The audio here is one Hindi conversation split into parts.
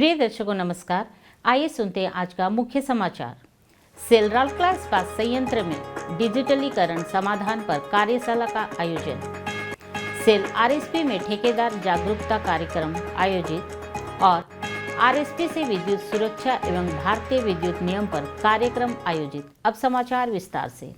प्रिय दर्शकों नमस्कार। आइए सुनते हैं आज का मुख्य समाचार। सेल राउरकेला इस्पात संयंत्र में डिजिटलीकरण समाधान पर कार्यशाला का आयोजन। सेल आरएसपी में ठेकेदार जागरूकता कार्यक्रम आयोजित और आरएसपी से विद्युत सुरक्षा एवं भारतीय विद्युत नियम पर कार्यक्रम आयोजित। अब समाचार विस्तार से।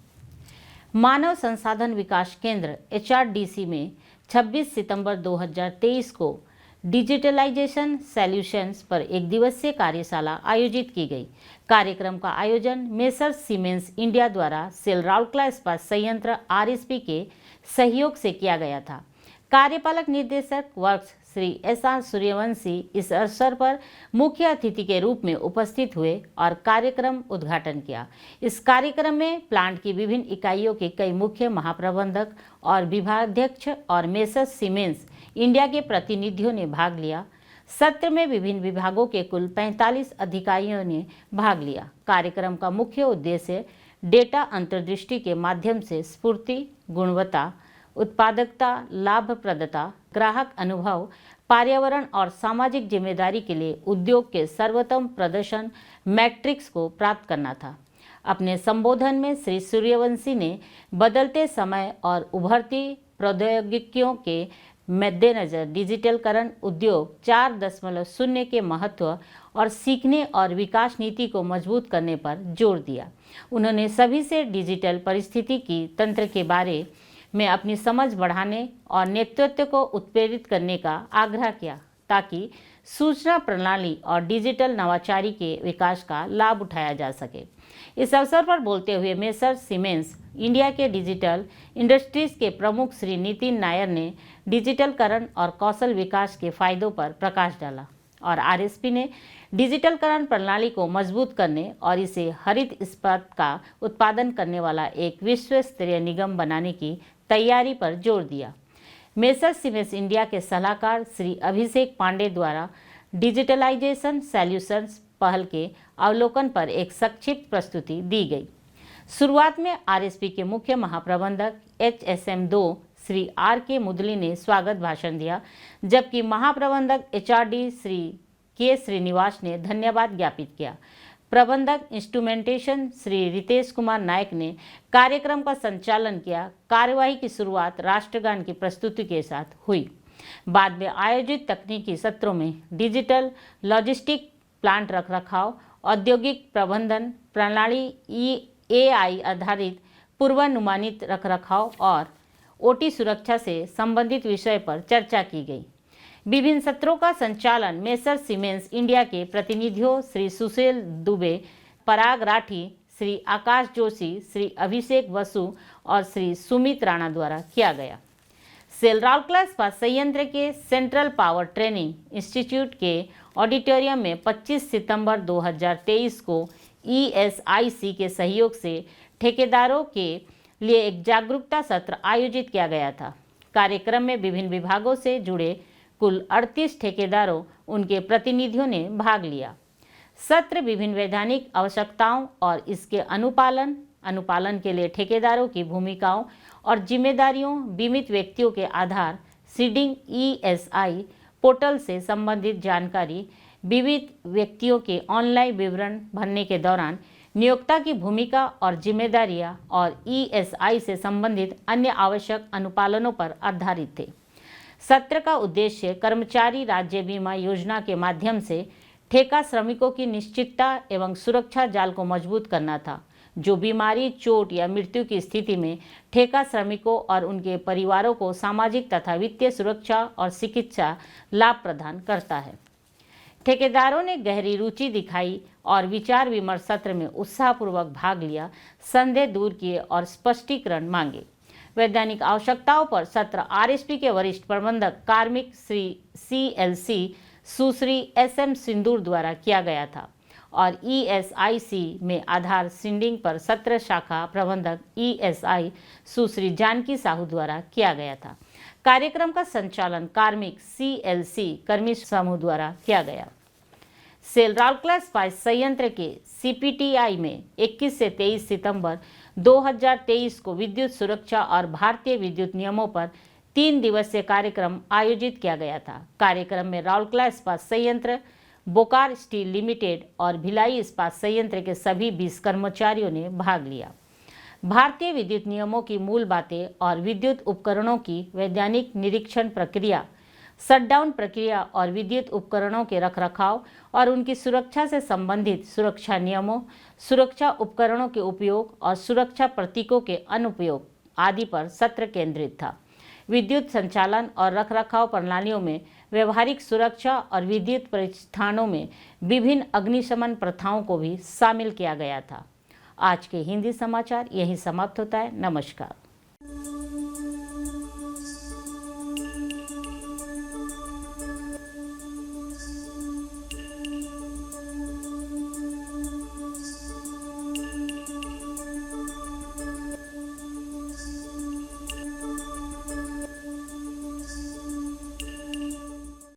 मानव संसाधन विकास केंद्र HRDC में 26 सितंबर 2023 को डिजिटलाइजेशन सॉल्यूशंस पर एक दिवसीय कार्यशाला आयोजित की गई। कार्यक्रम का आयोजन मेसर्स सीमेंस इंडिया द्वारा सेल राउरकेला इस्पात संयंत्र RSP के सहयोग से किया गया था। कार्यपालक निर्देशक वर्क्स श्री SR सूर्यवंशी इस अवसर पर मुख्य अतिथि के रूप में उपस्थित हुए और कार्यक्रम उद्घाटन किया। इस कार्यक्रम में प्लांट की विभिन्न इकाइयों के कई मुख्य महाप्रबंधक और विभागाध्यक्ष और मेसर्स सीमेंस इंडिया के प्रतिनिधियों ने भाग लिया। सत्र में विभिन्न विभागों के कुल 45 अधिकारियों ने भाग लिया। कार्यक्रम का मुख्य उद्देश्य डेटा अंतर्दृष्टि के माध्यम से स्फूर्ति, गुणवत्ता, उत्पादकता, लाभप्रदता, ग्राहक अनुभव, पर्यावरण और सामाजिक जिम्मेदारी के लिए उद्योग के सर्वोत्तम प्रदर्शन मैट्रिक्स को प्राप्त करना था। अपने संबोधन में श्री सूर्यवंशी ने बदलते समय और उभरती प्रौद्योगिकियों के मद्देनजर डिजिटलकरण उद्योग 4.0 के महत्व और सीखने और विकास नीति को मजबूत करने पर जोर दिया। उन्होंने सभी से डिजिटल पारिस्थितिकी तंत्र के बारे में अपनी समझ बढ़ाने और नेतृत्व को उत्प्रेरित करने का आग्रह किया ताकि सूचना प्रणाली और डिजिटल नवाचारी के विकास का लाभ उठाया जा सके। इस अवसर पर बोलते हुए मेसर्स सीमेंस इंडिया के डिजिटल इंडस्ट्रीज के प्रमुख श्री नितिन नायर ने डिजिटलकरण और कौशल विकास के फायदों पर प्रकाश डाला और RSP ने डिजिटलकरण प्रणाली को मजबूत करने और इसे हरित इस्पात का उत्पादन करने वाला एक विश्व स्तरीय निगम बनाने की तैयारी पर जोर दिया। मेसर्स सीमेंस इंडिया के सलाहकार श्री अभिषेक पांडे द्वारा डिजिटलाइजेशन सॉल्यूशंस पहल के अवलोकन पर एक संक्षिप्त प्रस्तुति दी गई। शुरुआत में RSP के मुख्य महाप्रबंधक HSM2 श्री RK मुदली ने स्वागत भाषण दिया, जबकि महाप्रबंधक HRD श्री K श्रीनिवास ने धन्यवाद ज्ञापित किया। प्रबंधक इंस्ट्रूमेंटेशन श्री रितेश कुमार नायक ने कार्यक्रम का संचालन किया। कार्यवाही की शुरुआत राष्ट्रगान की प्रस्तुति के साथ हुई। बाद में आयोजित तकनीकी सत्रों में डिजिटल लॉजिस्टिक, प्लांट रखरखाव, औद्योगिक प्रबंधन प्रणाली, AI आधारित पूर्वानुमानित रखरखाव और OT सुरक्षा से संबंधित विषय पर चर्चा की गई। विभिन्न सत्रों का संचालन मेसर्स सीमेंस इंडिया के प्रतिनिधियों श्री सुशील दुबे, पराग राठी, श्री आकाश जोशी, श्री अभिषेक वसु और श्री सुमित राणा द्वारा किया गया। सेल राउरकेला इस्पात संयंत्र के सेंट्रल पावर ट्रेनिंग इंस्टीट्यूट के ऑडिटोरियम में 25 सितंबर 2023 को ESIC के सहयोग से ठेकेदारों के लिए एक जागरूकता सत्र आयोजित किया गया था। कार्यक्रम में विभिन्न विभागों से जुड़े कुल 38 ठेकेदारों, उनके प्रतिनिधियों ने भाग लिया। सत्र विभिन्न वैधानिक आवश्यकताओं और इसके अनुपालन के लिए ठेकेदारों की भूमिकाओं और जिम्मेदारियों, बीमित व्यक्तियों के आधार सीडिंग ESI पोर्टल से संबंधित जानकारी, बीमित व्यक्तियों के ऑनलाइन विवरण भरने के दौरान नियोक्ता की भूमिका और जिम्मेदारियां और ESI से संबंधित अन्य आवश्यक अनुपालनों पर आधारित थे। सत्र का उद्देश्य कर्मचारी राज्य बीमा योजना के माध्यम से ठेका श्रमिकों की निश्चितता एवं सुरक्षा जाल को मजबूत करना था, जो बीमारी, चोट या मृत्यु की स्थिति में ठेका श्रमिकों और उनके परिवारों को सामाजिक तथा वित्तीय सुरक्षा और चिकित्सा लाभ प्रदान करता है। ठेकेदारों ने गहरी रुचि दिखाई और विचार विमर्श सत्र में उत्साहपूर्वक भाग लिया, संदेह दूर किए और स्पष्टीकरण मांगे। वैधानिक आवश्यकताओं पर सत्र RSP के वरिष्ठ प्रबंधक कार्मिक श्री CLC सुश्री SM सिंदूर द्वारा किया गया था और ESIC में आधार सीडिंग पर सत्र शाखा प्रबंधक ESI सुश्री जानकी साहू द्वारा किया गया था। कार्यक्रम का संचालन कार्मिक CLC कर्मी समूह द्वारा किया गया। सेल राउरकेला इस्पात संयंत्र के CPTI में 21 से 23 सितंबर 2023 को विद्युत सुरक्षा और भारतीय विद्युत नियमों पर 3 दिवसीय कार्यक्रम आयोजित किया गया था। कार्यक्रम में राउरकेला इस्पात संयंत्र बोकार स्टील लिमिटेड और भिलाई इस्पात संयंत्र के सभी 20 कर्मचारियों ने भाग लिया। भारतीय विद्युत नियमों की मूल बातें और विद्युत उपकरणों की वैज्ञानिक निरीक्षण प्रक्रिया, शटडाउन प्रक्रिया और विद्युत उपकरणों के रखरखाव और उनकी सुरक्षा से संबंधित सुरक्षा नियमों, सुरक्षा उपकरणों के उपयोग और सुरक्षा प्रतीकों के अनुपयोग आदि पर सत्र केंद्रित था। विद्युत संचालन और रखरखाव प्रणालियों में व्यवहारिक सुरक्षा और विद्युत प्रतिष्ठानों में विभिन्न अग्निशमन प्रथाओं को भी शामिल किया गया था। आज के हिंदी समाचार यही समाप्त होता है। नमस्कार।